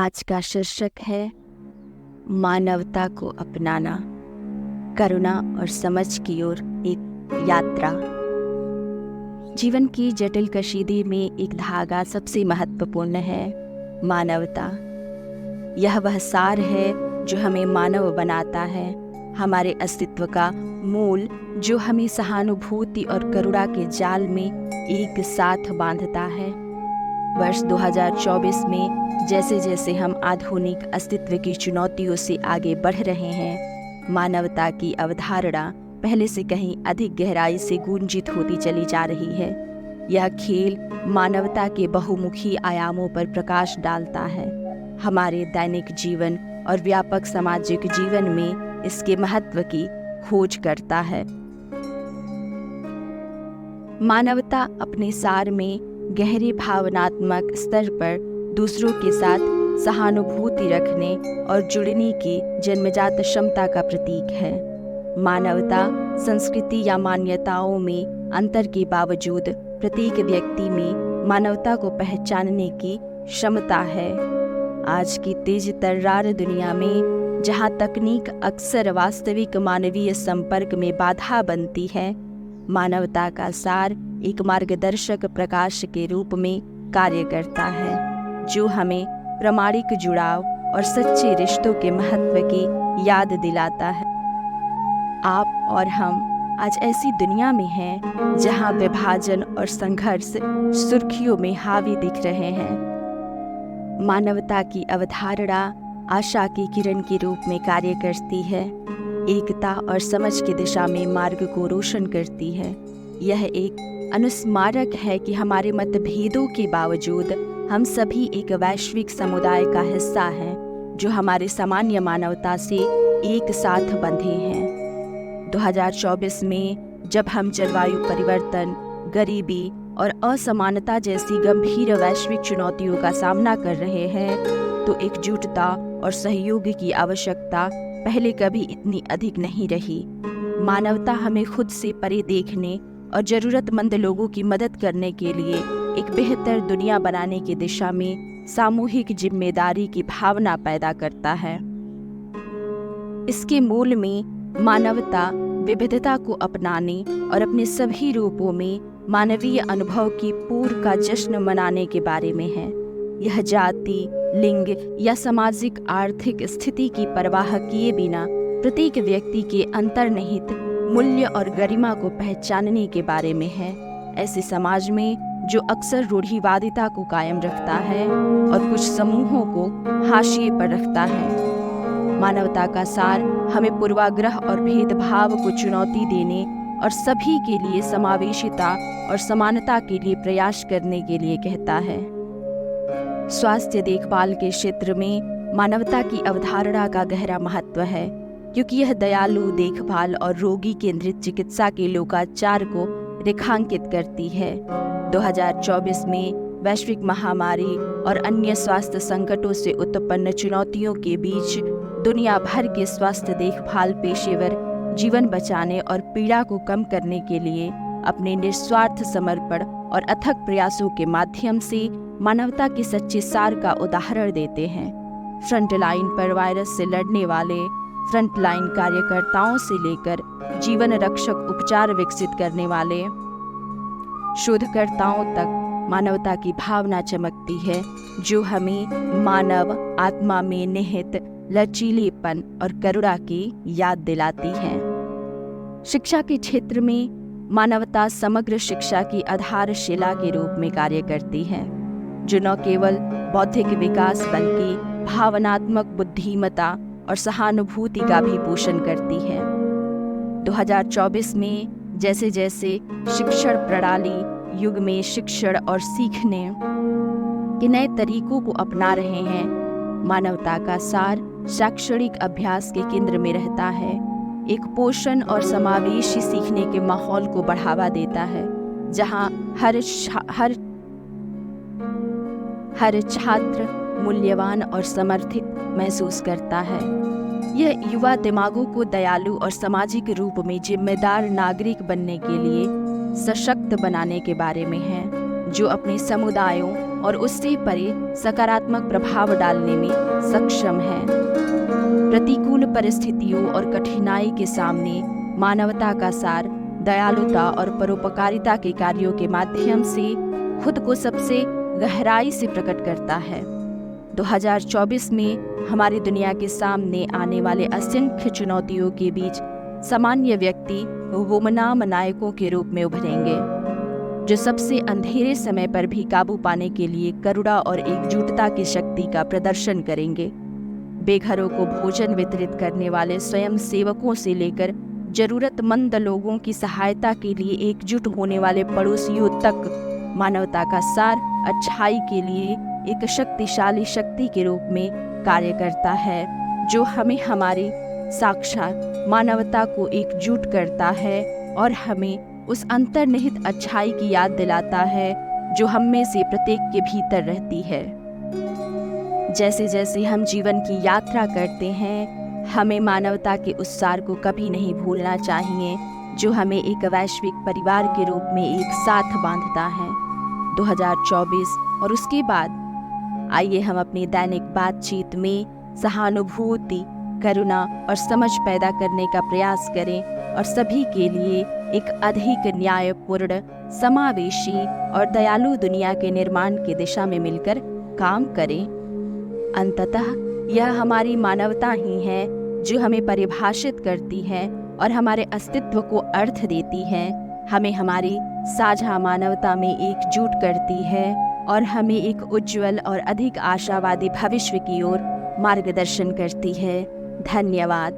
आज का शीर्षक है मानवता को अपनाना, करुणा और समझ की ओर एक यात्रा। जीवन की जटिल कशीदे में एक धागा सबसे महत्वपूर्ण है, मानवता। यह वह सार है जो हमें मानव बनाता है, हमारे अस्तित्व का मूल जो हमें सहानुभूति और करुणा के जाल में एक साथ बांधता है। वर्ष 2024 में जैसे जैसे हम आधुनिक अस्तित्व की चुनौतियों से आगे बढ़ रहे हैं, मानवता की अवधारणा पहले से कहीं अधिक गहराई से गूंजित होती चली जा रही है। यह खेल मानवता के बहुमुखी आयामों पर प्रकाश डालता है, हमारे दैनिक जीवन और व्यापक सामाजिक जीवन में इसके महत्व की खोज करता है। मानवता अपने सार में गहरे भावनात्मक स्तर पर दूसरों के साथ सहानुभूति रखने और जुड़ने की जन्मजात क्षमता का प्रतीक है। मानवता संस्कृति या मान्यताओं में अंतर के बावजूद प्रत्येक व्यक्ति में मानवता को पहचानने की क्षमता है। आज की तेज तर्रार दुनिया में जहां तकनीक अक्सर वास्तविक मानवीय संपर्क में बाधा बनती है, मानवता का सार एक मार्गदर्शक प्रकाश के रूप में कार्य करता है, जो हमें प्रामाणिक जुड़ाव और सच्चे रिश्तों के महत्व की याद दिलाता है। आप और हम आज ऐसी दुनिया में हैं जहां विभाजन और संघर्ष सुर्खियों में हावी दिख रहे हैं। मानवता की अवधारणा आशा की किरण के रूप में कार्य करती है, एकता और समझ की दिशा में मार्ग को रोशन करती है। यह एक अनुस्मारक है कि हमारे मतभेदों के बावजूद हम सभी एक वैश्विक समुदाय का हिस्सा हैं, जो हमारे सामान्य मानवता से एक साथ बंधे हैं। 2024 में जब हम जलवायु परिवर्तन, गरीबी और असमानता जैसी गंभीर वैश्विक चुनौतियों का सामना कर रहे हैं, तो एकजुटता और सहयोग की आवश्यकता पहले कभी इतनी अधिक नहीं रही। मानवता हमें खुद से परे देखने और जरूरतमंद लोगों की मदद करने के लिए एक बेहतर दुनिया बनाने की दिशा में सामूहिक जिम्मेदारी की भावना पैदा करता है। इसके मूल में मानवता विविधता को अपनाने और अपने सभी रूपों में मानवीय अनुभव की पूर्व का जश्न मनाने के बारे में है। यह जाति, लिंग या सामाजिक आर्थिक स्थिति की परवाह किए बिना प्रत्येक व्यक्ति के अंतर्निहित मूल्य और गरिमा को पहचानने के बारे में है। ऐसे समाज में जो अक्सर रूढ़िवादिता को कायम रखता है और कुछ समूहों को हाशिए पर रखता है। मानवता का सार हमें पूर्वाग्रह और भेदभाव को चुनौती देने और सभी के लिए समावेशिता और समानता के लिए प्रयास करने के लिए कहता है। स्वास्थ्य देखभाल के क्षेत्र में मानवता की अवधारणा का गहरा महत्व है, क्योंकि यह दयालु देखभाल और रोगी केंद्रित चिकित्सा के लोकाचार को रेखांकित करती है। 2024 में वैश्विक महामारी और अन्य स्वास्थ्य संकटों से उत्पन्न चुनौतियों के बीच दुनिया भर के स्वास्थ्य देखभाल पेशेवर जीवन बचाने और पीड़ा को कम करने के लिए अपने निस्वार्थ समर्पण और अथक प्रयासों के माध्यम से मानवता के सच्चे सार का उदाहरण देते हैं। फ्रंटलाइन पर वायरस से लड़ने वाले फ्रंटलाइन कार्यकर्ताओं से लेकर जीवन रक्षक उपचार विकसित करने वाले शोधकर्ताओं तक मानवता की भावना चमकती है, जो हमें मानव आत्मा में निहित लचीलेपन और करुणा की याद दिलाती है। शिक्षा के क्षेत्र में मानवता समग्र शिक्षा की आधारशिला के रूप में कार्य करती है, जो न केवल बौद्धिक विकास बल्कि भावनात्मक बुद्धिमत्ता और सहानुभूति का भी पोषण करती है। 2024 में जैसे जैसे शिक्षण प्रणाली युग में शिक्षण और सीखने के नए तरीकों को अपना रहे हैं, मानवता का सार शैक्षणिक अभ्यास के केंद्र में रहता है। एक पोषण और समावेशी सीखने के माहौल को बढ़ावा देता है, जहां हर छात्र मूल्यवान और समर्थित महसूस करता है। यह युवा दिमागों को दयालु और सामाजिक रूप में जिम्मेदार नागरिक बनने के लिए सशक्त बनाने के बारे में है, जो अपने समुदायों और उससे परे सकारात्मक प्रभाव डालने में सक्षम है। प्रतिकूल परिस्थितियों और कठिनाई के सामने मानवता का सार दयालुता और परोपकारिता के कार्यों के माध्यम से खुद को सबसे गहराई से प्रकट करता है। 2024 में हमारी दुनिया के सामने आने वाले असंख्य चुनौतियों के बीच सामान्य व्यक्ति गुमनाम नायकों के रूप में उभरेंगे, जो सबसे अंधेरे समय पर भी काबू पाने के लिए करुणा और एकजुटता की शक्ति का प्रदर्शन करेंगे। बेघरों को भोजन वितरित करने वाले स्वयं सेवकों से लेकर जरूरतमंद लोगों की सहायता के लिए एकजुट होने वाले पड़ोसियों तक मानवता का सार अच्छाई के लिए एक शक्तिशाली शक्ति के रूप में कार्य करता है, जो हमें हमारी साक्षात मानवता को एकजुट करता है और हमें उस अंतर्निहित अच्छाई की याद दिलाता है जो हम में से प्रत्येक के भीतर रहती है। जैसे जैसे हम जीवन की यात्रा करते हैं, हमें मानवता के उस सार को कभी नहीं भूलना चाहिए जो हमें एक वैश्विक परिवार के रूप में एक साथ बांधता है। 2024 और उसके बाद आइए हम अपनी दैनिक बातचीत में सहानुभूति, करुणा और समझ पैदा करने का प्रयास करें और सभी के लिए एक अधिक न्यायपूर्ण, समावेशी और दयालु दुनिया के निर्माण की दिशा में मिलकर काम करें। अंततः यह हमारी मानवता ही है जो हमें परिभाषित करती है और हमारे अस्तित्व को अर्थ देती है, हमें हमारी साझा मानवता में एकजुट करती है और हमें एक उज्जवल और अधिक आशावादी भविष्य की ओर मार्गदर्शन करती है। धन्यवाद।